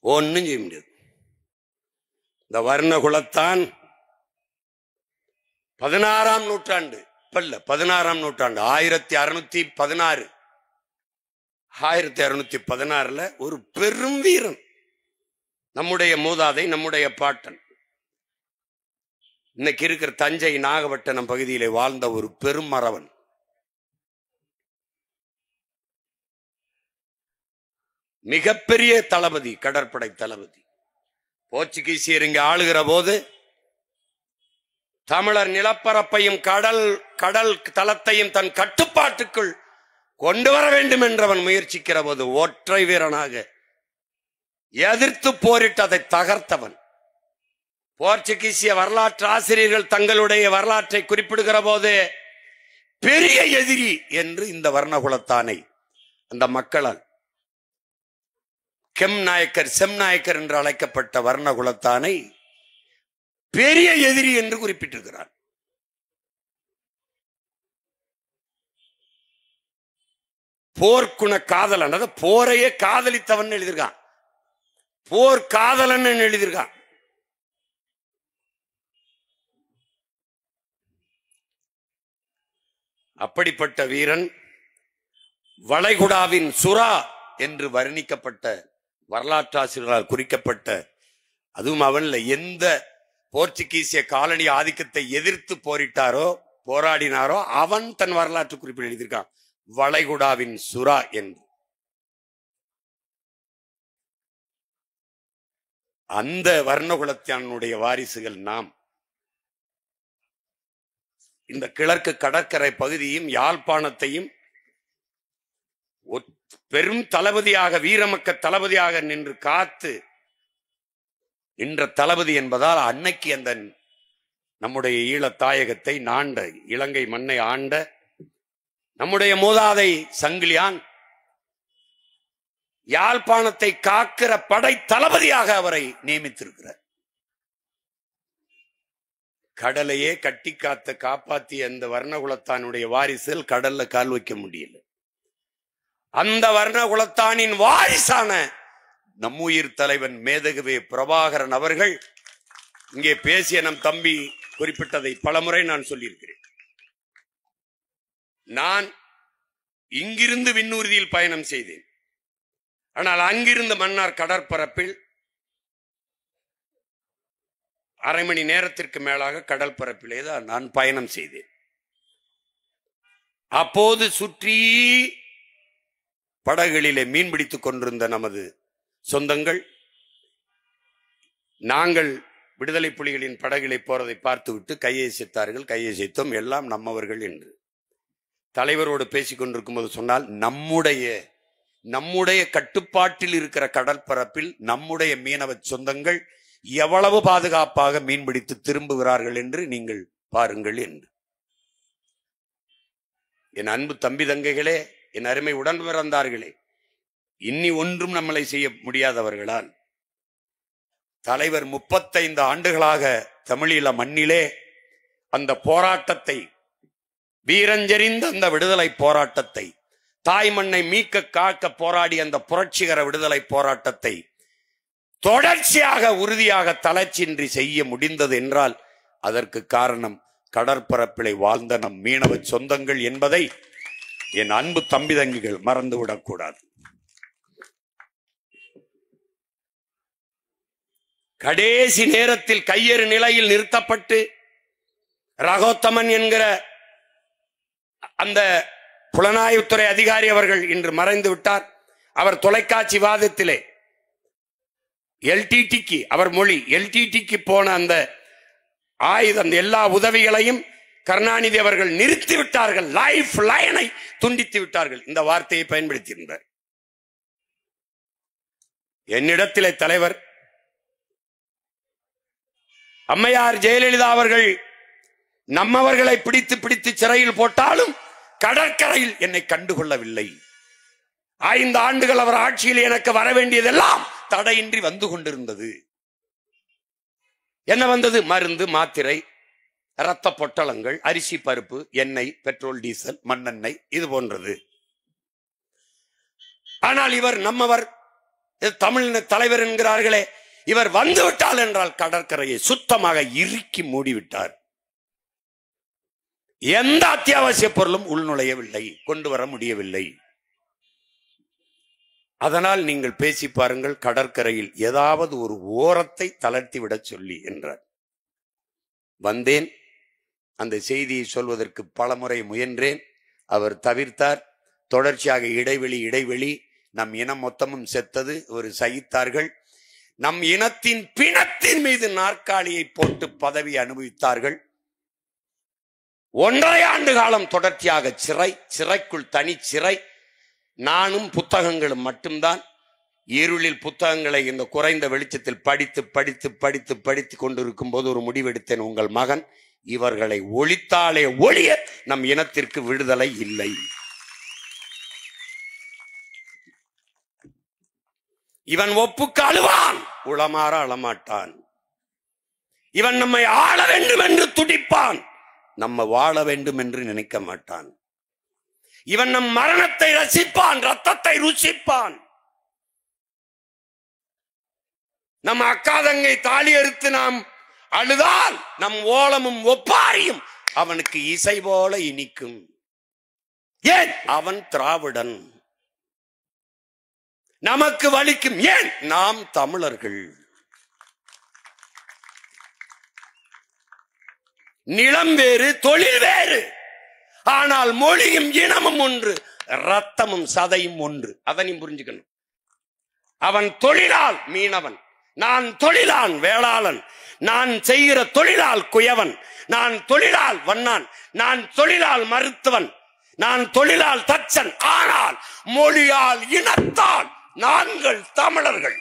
ஒன்னும் செய்ய முடியாது. இந்த வர்ணகுலத்தான் 16ஆம் நூற்றாண்டு, இப்ப இல்ல 16ஆம் நூற்றாண்டு, 1616 1616 ஒரு பெரும் வீரன், நம்முடைய மூதாதை, நம்முடைய பாட்டன், இன்னைக்கு இருக்கிற தஞ்சை நாகப்பட்டினம் பகுதியிலே வாழ்ந்த ஒரு பெரும் மறவன். மிகப்பெரிய தளபதி, கடற்படை தளபதி. போர்ச்சுகீசியர் இங்கு ஆளுகிற போது தமிழர் நிலப்பரப்பையும் கடல் தளத்தையும் தன் கட்டுப்பாட்டுக்குள் கொண்டு வர வேண்டும் என்றவன் முயற்சிக்கிற போது ஒற்றை வீரனாக எதிர்த்து போரிட்டு அதை தகர்த்தவன். போர்ச்சுகீசிய வரலாற்று ஆசிரியர்கள் தங்களுடைய வரலாற்றை குறிப்பிடுகிற போது பெரிய எதிரி என்று இந்த வர்ணகுலத்தானை, அந்த மக்களால் செம்நாயக்கர் என்று அழைக்கப்பட்ட வர்ணகுலத்தானை பெரிய எதிரி என்று குறிப்பிட்டிருக்கிறார். போர்க்குண காதலன், அதாவது போரையே காதலித்தவன் எழுதியிருக்கான், போர் காதலன் எழுதியிருக்கான். அப்படிப்பட்ட வீரன் வளைகுடாவின் சுறா என்று வர்ணிக்கப்பட்ட, வரலாற்றாசிரியர்களால் குறிக்கப்பட்ட, அதுவும் அவன்ல எந்த போர்ச்சுகீசிய காலனி ஆதிக்கத்தை எதிர்த்து போராடினாரோ அவன் தன் வரலாற்று குறிப்பில் எழுதியிருக்கான் வளைகுடாவின் சுறா என்று. அந்த வர்ணகுலத்தினுடைய வாரிசுகள் நாம். இந்த கிழக்கு கடற்கரை பகுதியும் யாழ்ப்பாணத்தையும் பெரும் தளபதியாக, வீரமக்க தளபதியாக நின்று காத்து நின்ற தளபதி என்பதால் அன்னைக்கு அந்த நம்முடைய ஈழத்தாயகத்தை நாண்ட, இலங்கை மண்ணை ஆண்ட நம்முடைய மூதாதை சங்கிலியான் யாழ்ப்பாணத்தை காக்கிற படை தளபதியாக அவரை நியமித்திருக்கிறார். கடலையே கட்டி காப்பாத்திய அந்த வர்ணகுலத்தானுடைய வாரிசுகள் கடல்ல கால் வைக்க முடியல. அந்த வர்ணகுலத்தானின் வாரிசான நம்முயிர் தலைவன் மேதகுவே பிரபாகரன் அவர்கள் இங்கே பேசிய நம் தம்பி குறிப்பிட்டதை பலமுறை நான் சொல்லியிருக்கிறேன். நான் இங்கிருந்து விண்ணூர்தியில் பயணம் செய்தேன். ஆனால் அங்கிருந்து மன்னார் கடற்பரப்பில் அரை மணி நேரத்திற்கு மேலாக கடல் பரப்பிலே தான் நான் பயணம் செய்தேன். அப்போது சுற்றி படகுகளிலே மீன்பிடித்துக் கொண்டிருந்த நமது சொந்தங்கள், நாங்கள் விடுதலை புலிகளின் படகுகளை போறதை பார்த்துவிட்டு கையசைத்தார்கள். கையசைத்தோம், எல்லாம் நம்மவர்கள் என்று. தலைவரோடு பேசிக் கொண்டிருக்கும் போது சொன்னால், நம்முடைய கட்டுப்பாட்டில் இருக்கிற கடற்பரப்பில் நம்முடைய மீனவ சொந்தங்கள் எவ்வளவு பாதுகாப்பாக மீன்பிடித்து திரும்புகிறார்கள் என்று நீங்கள் பாருங்கள் என்று. என் அன்பு தம்பி தங்கைகளே, என் அருமை உடன் பிறந்தார்களே, இன்னி ஒன்றும் நம்மளை செய்ய முடியாதவர்களால் தலைவர் 35 ஆண்டுகளாக தமிழீழ மண்ணிலே அந்த போராட்டத்தை, வீரஞ்செறிந்த அந்த விடுதலை போராட்டத்தை, தாய் மண்ணை மீட்க காக்க போராடி அந்த புரட்சிகர விடுதலை போராட்டத்தை தொடர்ச்சியாக உறுதியாக தளர்ச்சியின்றி செய்ய முடிந்தது என்றால் அதற்கு காரணம் கடற்பரப்பிலை வாழ்ந்த நம் மீனவ சொந்தங்கள் என்பதை என் அன்பு தம்பி தங்கிகள் மறந்துவிடக்கூடாது. கடைசி நேரத்தில் கையெறு நிலையில் நிறுத்தப்பட்டு ரகோத்தமன் என்கிற அந்த புலனாய்வுத்துறை அதிகாரி அவர்கள் இன்று மறைந்து விட்டார். அவர் தொலைக்காட்சி வாதத்திலே எல்டிடிக்கு, அவர் மொழி எல்டிடிக்கு போன அந்த ஆயுதம், எல்லா உதவிகளையும் கருணாநிதி அவர்கள் நிறுத்தி விட்டார்கள், லைஃப் லைனை துண்டித்து விட்டார்கள். இந்த வார்த்தையை பயன்படுத்தியிருந்தார். என்னிடத்திலே தலைவர் அம்மையார் ஜெயலலிதா அவர்கள் நம்மவர்களை பிடித்து சிறையில் போட்டாலும் கடற்கரையில் என்னை கண்டுகொள்ளவில்லை. 5 ஆண்டுகள் அவர் ஆட்சியில் எனக்கு வர வேண்டியதெல்லாம் தடையின்றி வந்து கொண்டிருந்தது. என்ன வந்தது? மருந்து, மாத்திரை, இரத்த பொட்டலங்கள், அரிசி, பருப்பு, எண்ணெய், பெட்ரோல், டீசல், மண்ணெண்ணெய், இது போன்றது. ஆனால் இவர் நம்மவர் தமிழின தலைவர் என்கிறார்களே, இவர் வந்து விட்டால் என்றால் கடற்கரையை சுத்தமாக இறுக்கி மூடிவிட்டார். எந்த அத்தியாவசிய பொருளும் உள்நுழையவில்லை, கொண்டு வர முடியவில்லை. அதனால் நீங்கள் பேசி பாருங்கள், கடற்கரையில் ஏதாவது ஒரு ஓரத்தை தளர்த்தி விட சொல்லி என்றார். வந்தேன், அந்த செய்தியை சொல்வதற்கு பலமுறை முயன்றேன், அவர் தவிர்த்தார். தொடர்ச்சியாக இடைவெளி நம் இனம் மொத்தமும் செத்தது. ஒரு சகித்தார்கள். நம் இனத்தின் பிணத்தின் மீது நாற்காலியை போட்டு பதவி அனுபவித்தார்கள். 1.5 ஆண்டு காலம் தொடர்ச்சியாக சிறைக்குள் தனி சிறை. நானும் புத்தகங்களும் மட்டும்தான். இருளில் புத்தகங்களை இந்த குறைந்த வெளிச்சத்தில் படித்து கொண்டிருக்கும் போது ஒரு முடிவெடுத்தேன், உங்கள் மகன் இவர்களை ஒழித்தாலே ஒழிய நம் இனத்திற்கு விடுதலை இல்லை. இவன் ஒப்புக்கு அழுவான், உளமாற அழமாட்டான். இவன் நம்மை ஆள வேண்டும் என்று துடிப்பான், நம்ம வாழ வேண்டும் என்று நினைக்க மாட்டான். இவன் நம் மரணத்தை ரசிப்பான், ரத்தத்தை ருசிப்பான். நம் அக்காதங்கை தாலி அறுத்து நாம் அழுதால் நம் ஓலமும் ஒப்பாரியும் அவனுக்கு இசை போல இனிக்கும். ஏன்? அவன் திராவிடன். நமக்கு வலிக்கும். ஏன்? நாம் தமிழர்கள். நிலம் வேறு, தொழில் வேறு, ஆனால் மொழியும் இனமும் ஒன்று, ரத்தமும் சதையும் ஒன்று. அதனையும் புரிஞ்சுக்கணும். அவன் தொழிலால் மீனவன், நான் தொழிலான் வேளாளன், நான் செய்கிற தொழிலால் குயவன், நான் தொழிலால் வண்ணான், நான் தொழிலால் மருத்துவன், நான் தொழிலால் தச்சன். ஆனால் மொழியால் இனத்தால் நாங்கள் தமிழர்கள்.